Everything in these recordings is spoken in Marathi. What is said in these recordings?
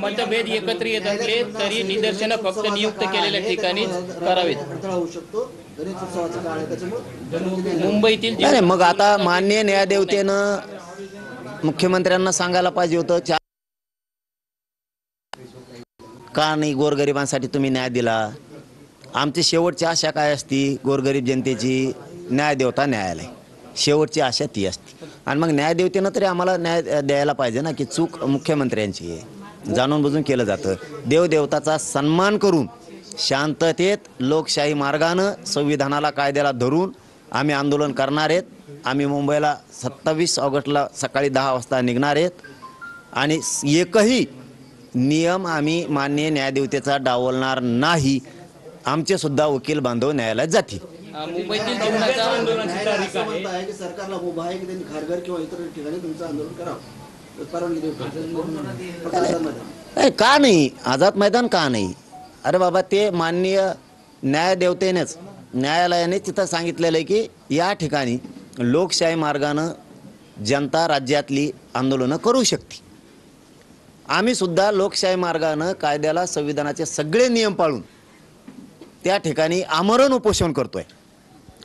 मतभेद एकत्र येत असले तरी निदर्शनं फक्त नियुक्त केलेल्या ठिकाणीच करावेत. मुंबईतील नाही मग आता माननीय न्यायदेवतेनं मुख्यमंत्र्यांना सांगायला पाहिजे होतं का नाही गोरगरिबांसाठी तुम्ही न्याय दिला. आमची शेवटची आशा काय असती, गोरगरीब जनतेची न्यायदेवता न्यायालय, शेवटची आशा ती असते. आणि मग न्यायदेवतेनं तरी आम्हाला न्याय द्यायला पाहिजे ना, की चूक मुख्यमंत्र्यांची आहे, जाणून बुजून केलं जातं. देवदेवताचा सन्मान करून शांततेत लोकशाही मार्गानं संविधानाला कायद्याला धरून आम्ही आंदोलन करणार आहेत. आम्ही मुंबईला 27 ऑगस्टला सकाळी 10 वाजता निघणार आहेत आणि एकही नियम आम्ही माननीय न्यायदेवतेचा डावलणार नाही. आमचे सुद्धा वकील बांधव न्यायालयात जातील. मुंबईतील जीवनाचा आंदोलनाची तारीख आहे की सरकारला उभा आहे की त्यांनी खारघर किंवा इतर ठिकाणी तुमचं आंदोलन करावं, परवानगी देऊ का नाही, आझाद मैदान का नाही. अरे बाबा, ते माननीय न्यायदेवतेनेच न्यायालयाने तिथं सांगितलेलं आहे की या ठिकाणी लोकशाही मार्गानं जनता राज्यातली आंदोलनं करू शकते. आम्ही सुद्धा लोकशाही मार्गानं कायद्याला संविधानाचे सगळे नियम पाळून त्या ठिकाणी आमरण उपोषण करतोय.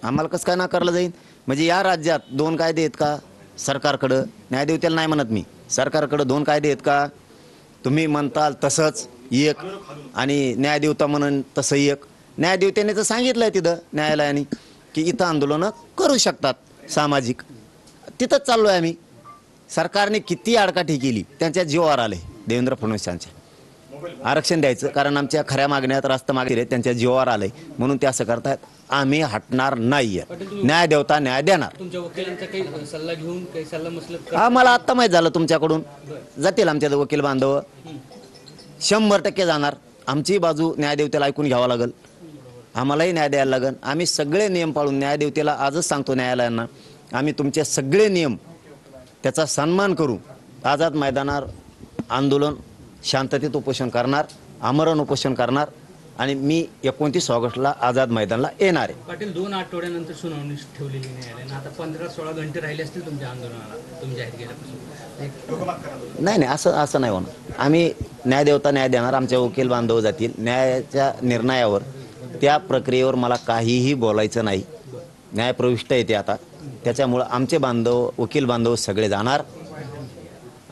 आम्हाला कसं काय नाकारलं जाईल. म्हणजे या राज्यात 2 कायदे आहेत का सरकारकडं, न्यायदेवतेला नाही म्हणत मी, सरकारकडं 2 कायदे आहेत का. तुम्ही म्हणताल तसंच एक आणि न्यायदेवता म्हणून तसं एक. न्यायदेवतेने तर सांगितलं आहे तिथं न्यायालयाने की इथं आंदोलनं करू शकतात सामाजिक. तिथंच चाललो आहे आम्ही. सरकारने किती आडकाठी केली, त्यांच्या जीवावर आले देवेंद्र फडणवीस यांच्या. आरक्षण द्यायचं कारण आमच्या खऱ्या मागण्यात रास्त मागणी त्यांच्या जीवावर आलंय म्हणून ते असं करतायत. आम्ही हटणार नाहीये. न्यायदेवता न्याय देणार. तुमच्या वकिलांचा काही सल्ला घेऊन काही सल्ला मसलत हा मला आत्ता माहीत झालं तुमच्याकडून. जातील आमच्या वकील बांधव 100% जाणार. आमची बाजू न्यायदेवतेला ऐकून घ्यावं लागेल, आम्हालाही न्याय द्यायला लागेल. आम्ही सगळे नियम पाळून न्यायदेवतेला आजच सांगतो न्यायालयांना, आम्ही तुमचे सगळे नियम त्याचा सन्मान करू आझाद मैदानावर आंदोलन शांततेत उपोषण करणार, आमरण उपोषण करणार आणि मी 29 ऑगस्टला आझाद मैदानला येणार आहे. पाटील 2 आठवड्यानंतर सुनावणी ठेवलेली न्यायालयानं. आता 15-16 घंटे राहिले असतील तुमच्या आंदोलनाला, तुमच्या जाहीर केल्यापासून. नाही असं नाही होणार. आम्ही न्यायदेवता न्याय देणार. आमच्या वकील बांधव जातील न्यायाच्या निर्णयावर. त्या प्रक्रियेवर मला काहीही बोलायचं नाही. न्याय प्रविष्ट येते आता, त्याच्यामुळं आमचे बांधव वकील बांधव सगळे जाणार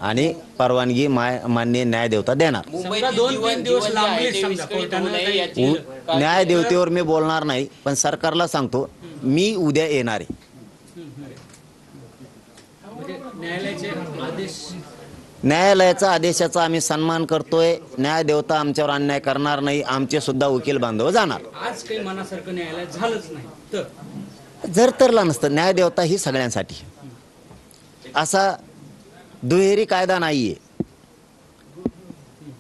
आणि परवानगी माननीय न्यायदेवता देणार. न्यायदेवतेवर मी बोलणार नाही, पण सरकारला सांगतो मी उद्या येणार आहे. न्यायालयाचा आदेशाचा आम्ही सन्मान करतोय. न्यायदेवता आमच्यावर अन्याय करणार नाही. आमचे सुद्धा वकील बांधव जाणार. आज काही मनासारखं न्यायालय झालंच नाही तर जर तरला नसतं. न्यायदेवता ही सगळ्यांसाठी, असा दुहेरी कायदा नाहीये.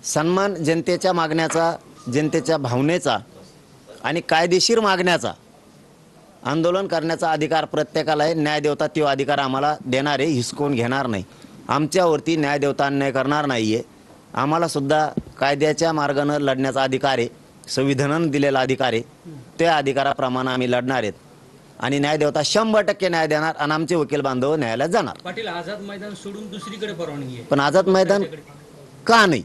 सन्मान जनतेच्या मागण्याचा, जनतेच्या भावनेचा आणि कायदेशीर मागण्याचा, आंदोलन करण्याचा अधिकार प्रत्येकाला आहे. न्यायदेवता तो अधिकार आम्हाला देणार आहे, हिसकून घेणार नाही. आमच्यावरती न्यायदेवता अन्याय करणार नाहीये. आम्हाला सुद्धा कायद्याच्या मार्गानं लढण्याचा अधिकार आहे, संविधानानं दिलेला अधिकार आहे. त्या अधिकाराप्रमाणे आम्ही लढणार आहेत आणि न्यायदेवता 100% न्याय देणार आणि आमचे वकील बांधव न्यायालयात जाणार. पाटील आझाद मैदान सोडून दुसरीकडे परवानगी आहे, पण आझाद मैदान का नाही.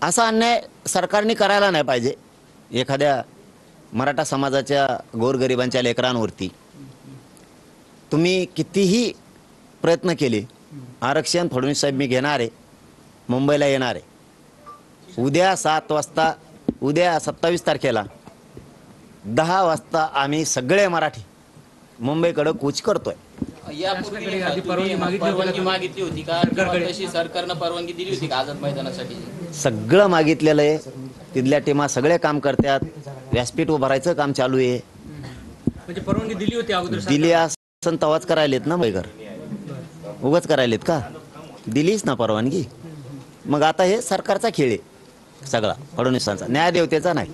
असा अन्याय सरकारने करायला नाही पाहिजे. एखाद्या मराठा समाजाच्या गोरगरिबांच्या लेकरांवरती तुम्ही कितीही प्रयत्न केले, आरक्षण फडणवीस साहेब मी घेणार आहे, मुंबईला येणार आहे. उद्या 7 वाजता, उद्या 27 तारखेला 10 वाजता आम्ही सगळे मराठी मुंबईकडे कूच करतोय. यापूर्वी परवानगी मागितली होती का, तशी सरकारनं परवानगी दिली होती का आझाद मैदानासाठी? सगळं मागितलेलं आहे. तिथल्या टीमा सगळे काम करतात. व्यासपीठ उभारायचं काम चालू आहे. म्हणजे परवानगी दिली होती अगोदर? दिली असं तवाच करायलेत ना बैगर, उगाच करायलेत का? दिलीच ना परवानगी. मग आता हे सरकारचा खेळ आहे सगळा, फडणवीसांचा, न्यायदेवतेचा नाही.